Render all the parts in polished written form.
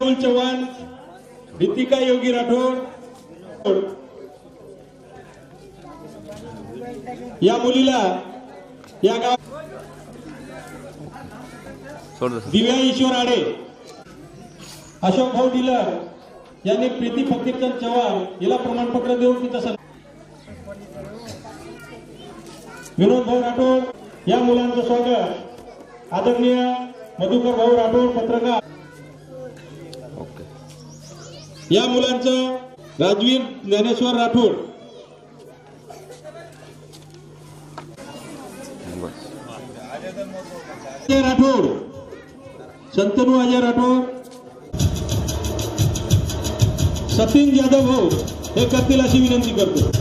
चव्हाण, रितिका योगी राठोड या मुलीला या गाव दिव्या ईश्वर आडे, अशोक भाऊ डीलर यांनी प्रीती फकीरचंद चव्हाण याला प्रमाणपत्र देऊन तिचा विनोद भाऊ राठोड या मुलांचं स्वागत आदरणीय मधुकर भाऊ राठोड पत्रकार या मुलांचं राजवीर ज्ञानेश्वर राठोड राठोड शंतनू अजय राठोड सचिन जाधव भाऊ हे करतील अशी विनंती करतो।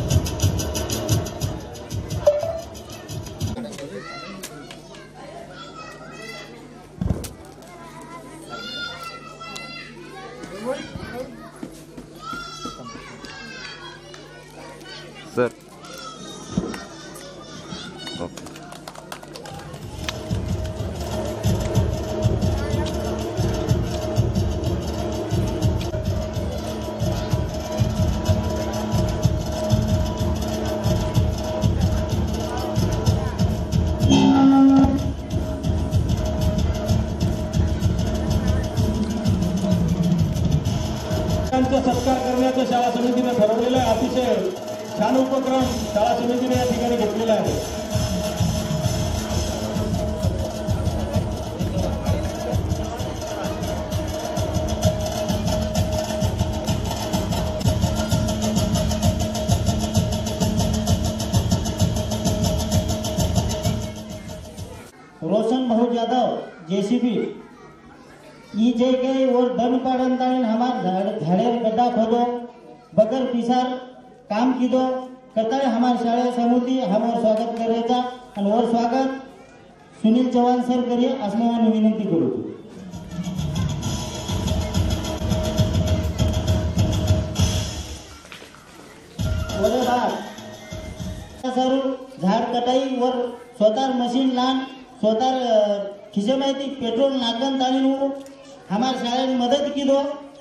सर सत्कार करण्याचं शाळा समितीने ठरवलेला आहे। अतिशय छान उपक्रम शाळा समितीने या ठिकाणी घेतलेला आहे। रोशन भाऊ यादव जेसीबी जे गए और धन पाड़न ताइन हमार झाड़ेर गड्ढा खोदो बगर पिसार काम की दो कताय हमार शाळे समिति हमार स्वागत करायचा आणि और स्वागत सुनील चव्हाण सर करिए असं विनंती करू। ओरे बाद सर झाड कटाई वर स्वतः मशीन लान स्वतः खिसे माहिती पेट्रोल नागन तालीन हमार शाळेत मदत की दो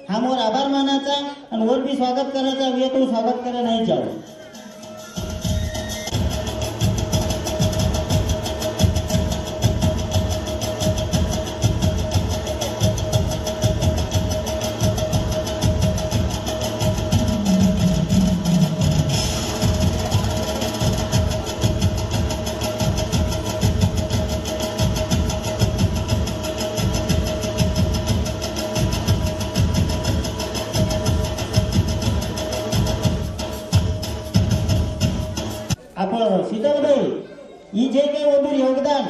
हम और आभार मानाचा आणि और भी स्वागत करायचा वे तो स्वागत करा नहीं चाहो। आपण शीतल भाई जे काही ओबीर योगदान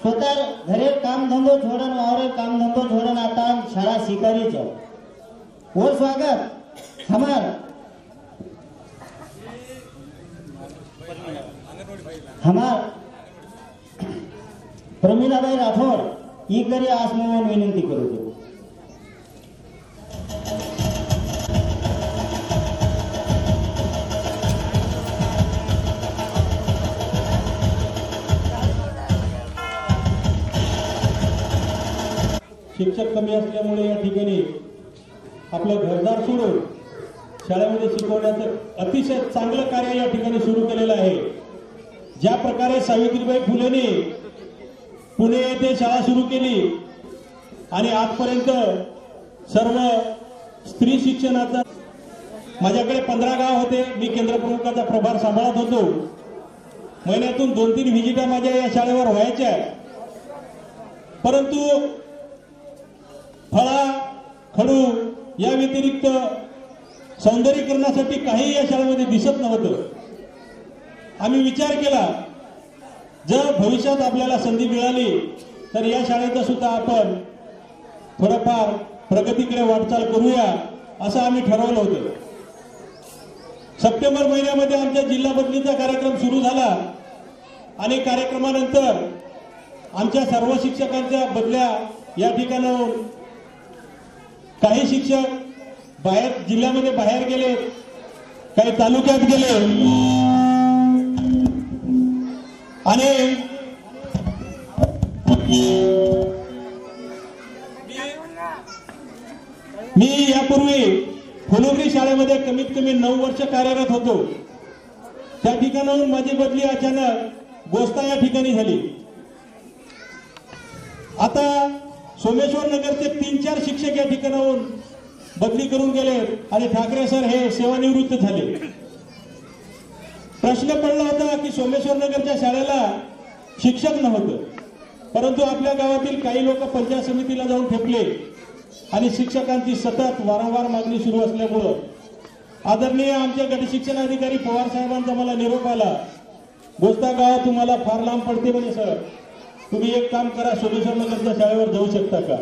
स्वतः घरे काम धंधो छोड़न वावरे काम धंधो छोड़न आता शाळा शिकारी छ और स्वागत हमार प्रमिलाबाई राठोड ई करी आसमान विनंती करू छो। शिक्षक कमी असल्यामुळे या ठिकाणी आपलं घरदार सोडून शाळेमध्ये शिकवण्याचं अतिशय चांगलं कार्य या ठिकाणी सुरू केलेलं आहे। ज्या प्रकारे सावित्रीबाई फुलेंनी पुणे येथे शाळा सुरू केली आणि आजपर्यंत सर्व स्त्री शिक्षणाचा माझ्याकडे 15 गाव होते। मी केंद्र प्रमुखाचा प्रभार सांभाळत होतो। महिन्यातून 2-3 व्हिजिटा माझ्या या शाळेवर व्हायच्या, परंतु फळा खडू या व्यतिरिक्त सौंदर्यीकरणासाठी काही या शाळेमध्ये दिसत नव्हतं। आम्ही विचार केला जर भविष्यात आपल्याला संधी मिळाली तर या शाळेचा सुद्धा आपण थोडंफार प्रगतीकडे वाटचाल करूया असं आम्ही ठरवलं होतं। सप्टेंबर महिन्यामध्ये आमच्या जिल्हा बदलीचा कार्यक्रम सुरू झाला आणि कार्यक्रमानंतर आमच्या सर्व शिक्षकांच्या बदल्या या ठिकाणाहून काही शिक्षक बाहेर जिल्ह्यामध्ये बाहेर गेले, काही तालुक्यात गेले आणि मी यापूर्वी फुलोरी शाळेमध्ये कमीत कमी 9 वर्ष कार्यरत होतो. त्या ठिकाणाहून माझी बदली अचानक गोस्ता या ठिकाणी झाली. आता सोमेश्वर नगरचे 3-4 शिक्षक या ठिकाणाहून बदली करून गेले आणि ठाकरे सर हे सेवानिवृत्त झाले. प्रश्न पडला होता की सोमेश्वर नगरच्या शाळेला शिक्षक नव्हतं, परंतु आपल्या गावातील काही लोक पंचायत समितीला जाऊन ठेपले आणि शिक्षकांची सतत वारंवार मागणी सुरू असल्यामुळं आदरणीय आमचे गट शिक्षण अधिकारी पवार साहेबांचा मला निरोप आला, गोस्ता गाव तुम्हाला फार लांब पडते म्हणे सर, तुम्ही एक काम करा, सोमेश्वर नगरच्या शाळेवर जाऊ शकता का.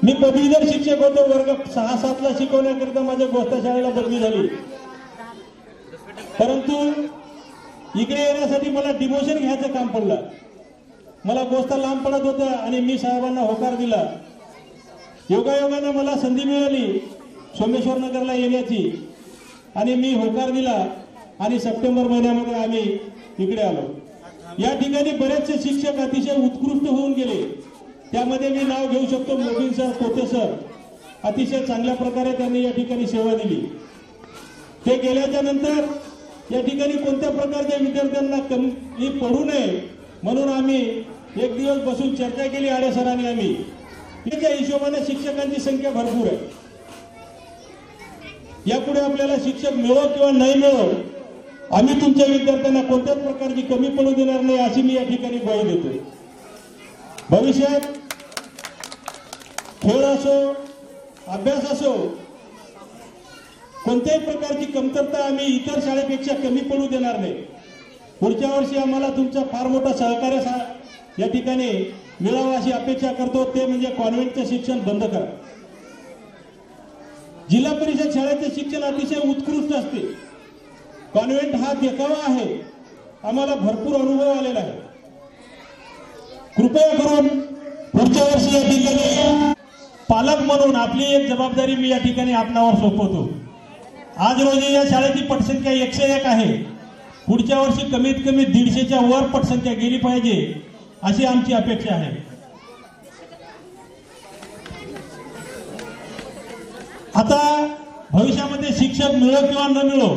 मी पदवीधर शिक्षक होतो, वर्ग 6-7 ला शिकवण्याकरिता माझ्या गोस्ता शाळेला बदली झाली, परंतु इकडे येण्यासाठी मला डिमोशन घ्यायचं काम पडलं. मला गोस्ता लांब पडत होतं आणि मी साहेबांना होकार दिला. योगायोगानं मला संधी मिळाली सोमेश्वर नगरला येण्याची आणि मी होकार दिला आणि सप्टेंबर महिन्यामध्ये आम्ही इकडे आलो. या ठिकाणी बरेचसे शिक्षक अतिशय उत्कृष्ट होऊन गेले. त्यामध्ये मी नाव घेऊ शकतो मोबिन सर, तोते सर, अतिशय चांगल्या प्रकारे त्यांनी या ठिकाणी सेवा दिली. ते गेल्याच्या नंतर या ठिकाणी कोणत्या प्रकारच्या विद्यार्थ्यांना कमी पडू नये म्हणून आम्ही एक दिवस बसून चर्चा केली आडे सरांनी. आम्ही त्याच्या हिशोबाने शिक्षकांची संख्या भरपूर आहे. यापुढे आपल्याला शिक्षक मिळो किंवा नाही मिळो, आम्ही तुमच्या विद्यार्थ्यांना कोणत्याच प्रकारची कमी पडू देणार नाही अशी मी या ठिकाणी ग्वाही देतो. भविष्यात खेळ असो, अभ्यास असो, कोणत्याही प्रकारची कमतरता आम्ही इतर शाळेपेक्षा कमी पडू देणार नाही. पुढच्या वर्षी आम्हाला तुमचा फार मोठा सहकार्य या ठिकाणी मिळावं अशी अपेक्षा करतो. ते म्हणजे कॉन्व्हेंटचं शिक्षण बंद करा. जिल्हा परिषद शाळेचे शिक्षण अतिशय उत्कृष्ट असते. कॉन्व्हेंट हा देखावा आहे, आम्हाला भरपूर अनुभव आलेला आहे. कृपया करून पुढच्या वर्षी या ठिकाणी पालक म्हणून आपली एक जबाबदारी मी या ठिकाणी आपणावर सोपवतो. आज रोजी या शाळेची पटसंख्या 101 आहे. पुढच्या वर्षी कमीत कमी 150च्या वर पटसंख्या गेली पाहिजे अशी आमची अपेक्षा आहे. आता भविष्यामध्ये शिक्षक मिळो किंवा न मिळो,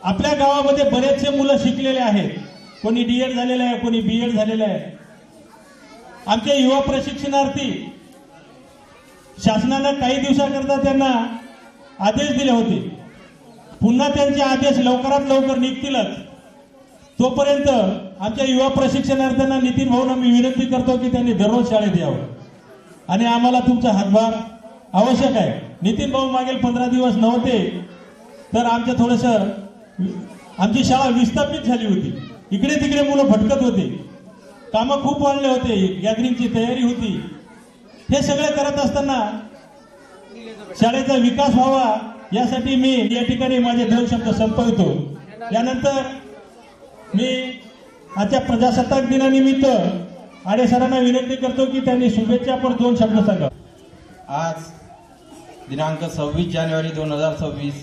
आपल्या गावामध्ये बरेचसे मुलं शिकलेले आहेत. कोणी डीएड झालेलं आहे, कोणी बीएड झालेलं आहे. आमचे युवा प्रशिक्षणार्थी शासनानं काही दिवसाकरता त्यांना आदेश दिले होते. पुन्हा त्यांचे आदेश लवकरात लवकर निघतीलच. तोपर्यंत आमच्या युवा प्रशिक्षणार्थ्यांना नितीन भाऊंना मी विनंती करतो की त्यांनी दररोज शाळेत यावं आणि आम्हाला तुमचा हातभार आवश्यक आहे. नितीन भाऊ मागील 15 दिवस नव्हते तर आमच्या थोडंसं आमची शाळा विस्थापित झाली होती. इकडे तिकडे मुलं भटकत होते, कामं खूप वाढले होते, गॅदरिंगची तयारी होती. हे सगळे करत असताना शाळेचा विकास व्हावा यासाठी मी या ठिकाणी माझे 2 शब्द संपवितो. यानंतर मी आजच्या प्रजासत्ताक दिनानिमित्त आडे सरांना विनंती करतो की त्यांनी शुभेच्छा पर 2 शब्द सांगा. आज दिनांक 26 जानेवारी 2026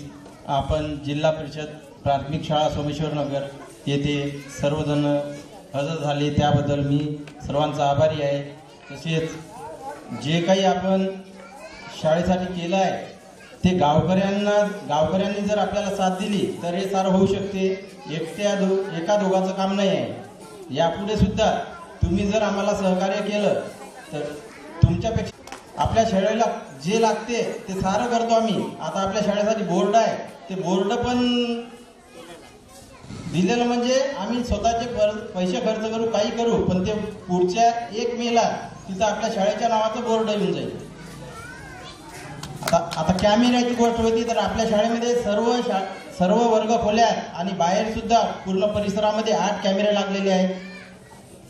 आपण जिल्हा परिषद प्राथमिक शाळा सोमेश्वर नगर येथे सर्वजण हजर झाले, त्याबद्दल मी सर्वांचा आभारी आहे. तसेच जे काही आपण शाळेसाठी केलं आहे ते गावकऱ्यांनी जर आपल्याला साथ दिली तर हे सारं होऊ शकते. एका दोघांचं काम नाही आहे. यापुढे सुद्धा तुम्ही जर आम्हाला सहकार्य केलं तर तुमच्यापेक्षा आपल्या शाळेला जे लागते ते सारं करतो आम्ही. आता आपल्या शाळेसाठी बोर्ड आहे, ते बोर्ड पण दिलेलं म्हणजे आम्ही स्वतःचे पैसे खर्च करू, काही करू, पण ते पुढच्या 1 मेला तिथं आपल्या शाळेच्या नावाचं बोर्ड येऊन जाईल. आता कॅमेऱ्याची गोष्ट होती तर आपल्या शाळेमध्ये सर्व वर्ग खोल्यात आणि बाहेर सुद्धा पूर्ण परिसरामध्ये 8 कॅमेरे लागलेले आहेत.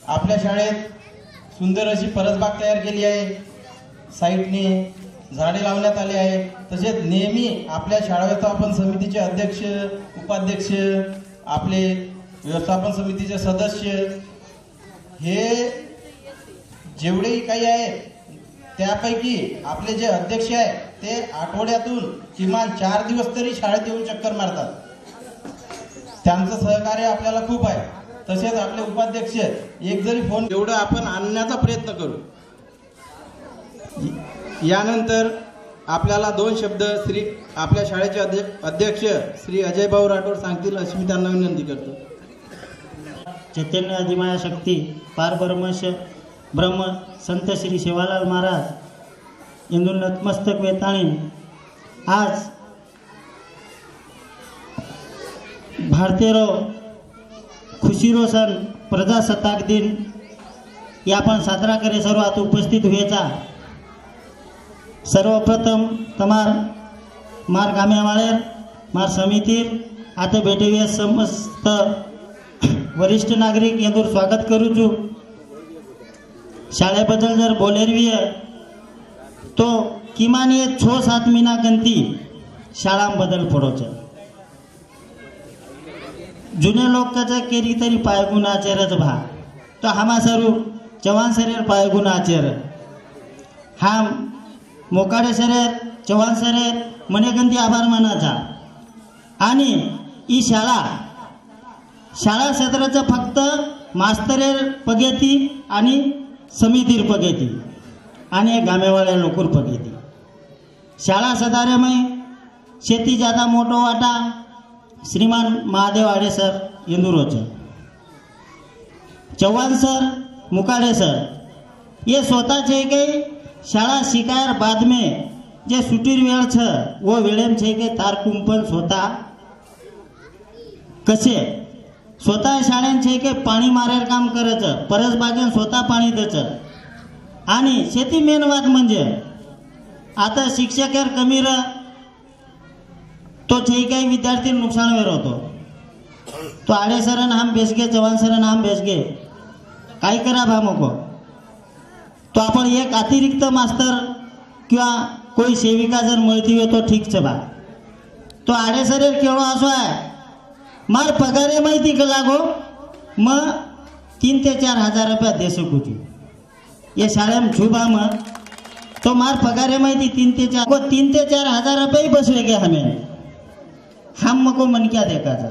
आपल्या शाळेत सुंदर अशी परसबाग तयार केली आहे, साईडने झाडे लावण्यात आले आहे. तसेच नेहमी आपल्या शाळा व्यवस्थापन समितीचे अध्यक्ष, उपाध्यक्ष, आपले व्यवस्थापन समितीचे सदस्य हे जेवढेही काही आहेत त्यापैकी आपले जे अध्यक्ष आहेत ते आठवड्यातून किमान 4 दिवस तरी शाळेत येऊन चक्कर मारतात. त्यांचं सहकार्य आपल्याला खूप आहे. तसेच आपले उपाध्यक्ष एक जरी फोन एवढं आपण आणण्याचा प्रयत्न करू. यानंतर आपल्याला 2 शब्द आपल्या शाळेचे अध्यक्ष श्री अजय भाऊ राठोड सांगतील अशी मी त्यांना विनंती करतो. चैतन्य अधिमाया शक्ती पारब्रह्मश ब्रह्म संत श्री सेवालाल महाराज इंदू नतमस्तक वेताणी आज भारतीय खुशीरो सण प्रजासत्ताक दिन या पण साजरा करे सर्वात उपस्थित व्हायचा. सर्वप्रथम तमार मार गाम्यावाळेर मार समितीर आता भेटूया समस्त वरिष्ठ नागरिक यांचं स्वागत करू छू. शाळेबद्दल जर बोलेरवी तो किमान ये 6-7 महिना गंती शाळांबद्दल पडोच. जुने लोकांचा केरी तरी पायगुणाचेरच भा तो हामा सरू चव्हाण सरेर पायगुणाचेर हा मोकाडे सरेर चव्हाण सरेर मने गंती आभार मानाचा. आणि ही शाळा क्षेत्राचं फक्त मास्तरेर पगेती आणि समितीर पगेती आणि गामेवाड्या लोकर पगेती. शाळा सदारेमय शेती जादा मोठो वाटा श्रीमान महादेव आडे sir इंदुरोचे, Chavan sir, Mukade sir ये स्वतःचे काही शाळा शिकायर बाद में जे सुटीर वेळ छ वो वेळेम छे के तार कुंपण स्वतः कसे स्वतः शाळेन छे के पाणी मारेर काम करायचं, परस बागेन स्वतः पाणी द्यायचं. आणि शेती मेन वाद म्हणजे आता शिक्षकर कमी तो छे काही विद्यार्थी नुकसान वेर होतो. तो आडे सरन हम बेसगे चव्हाण सरन हम बेसगे काय करा भा मको तो आपण एक अतिरिक्त मास्तर किंवा कोई सेविका जर मिळती हो तो ठीक छे बा. तो आडे सरेर केवढो असो आहे मार पगारे माहिती का लागो मग 3 ते 4 हजार रुपया दे सकू छू. ये शाळेम छुबा मग तो मार पगारे माहिती 3 ते 4 हजार रुपये बसले गे हम मको मन क्या देखा जा.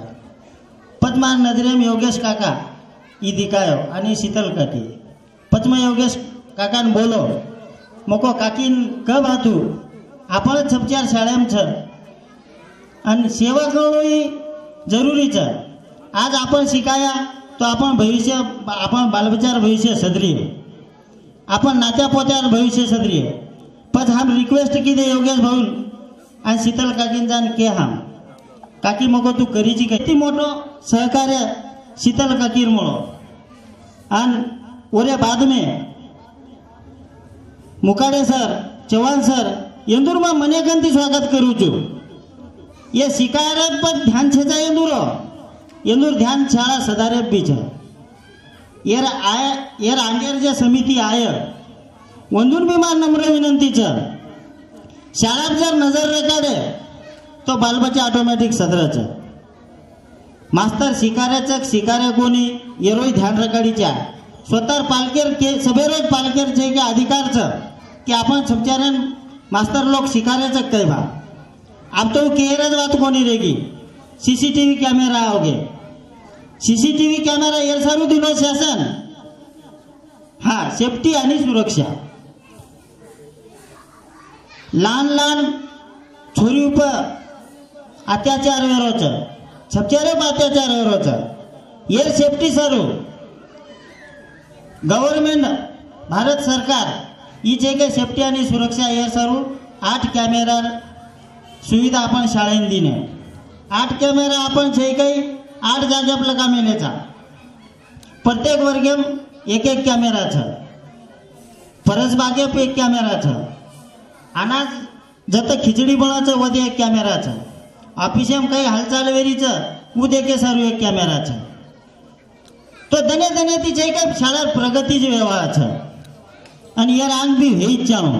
पद्मा नजरेम योगेश काका ई दिखायो आणि शीतल काकी पद्मा योगेश काकान बोलो मको काकीन कब आतू आपण छपचार शाळेम छ आणि सेवा करणं जरुरीच. आज आपण शिकाया तो आपण भविष्य आपण बालबच्चार भविष्य सदरी आपण नात्या पोत्यार भविष्य सदरी. पण हम रिक्वेस्ट की दे योगेश भाऊ आणि शीतल काकीन जान के हम काकी मको तू करीची किती मोठो सहकार्य शीतल काकीर मुळो. आणि ओरे बाद में मुकाडे सर, चव्हाण सर इंदूर में मने गंती स्वागत करू छू. ये शिकायर पर ध्यान छेचा इंदूर ध्यान शाळा सदारे बीच येर आंगेर जे समिती आय वंदून भी मार नम्र विनंती शाळा जर नजर रेखाडे तो बालबच्चा ऑटोमॅटिक सदरच. मास्तर शिकारे कोणी येरोय ध्यान रेखाडीच्या स्वतः पालकेर के सभेरोज पालकेर छे के अधिकारच की आपण सबचारन मास्तर लोक शिकारेच काय भा. अब तो केरज बात कोनी रहेगी. सीसीटीवी कैमरा आओगे सीसीटीवी कैमरा येर सारू दिनो शासन हा सेफ्टी आणि सुरक्षा. लहान छोरी उपर अत्याचार वेरोच छपचारे अत्याचार वेरोच येर सेफ्टी सारू गव्हर्नमेंट भारत सरकार ही जे काही सेफ्टी आणि सुरक्षा येर सारू 8 कॅमेरा सुविधा आपण शाळेन दिने. 8 कॅमेरा आपण जे काही 8 जाग्याप लगा मेलेचा प्रत्येक वर्गेम 1 कॅमेरा छ परस बागेप 1 कॅमेरा छ अनाज जत खिचडी बनाचं वदे 1 कॅमेरा छ ऑफिसेम काही हालचाल वेरीचं उदे के सारू 1 कॅमेरा छ. तो दने ती जे काही शाळा प्रगतीचे व्यवहार छ आणि यार अंग भी हेच चालू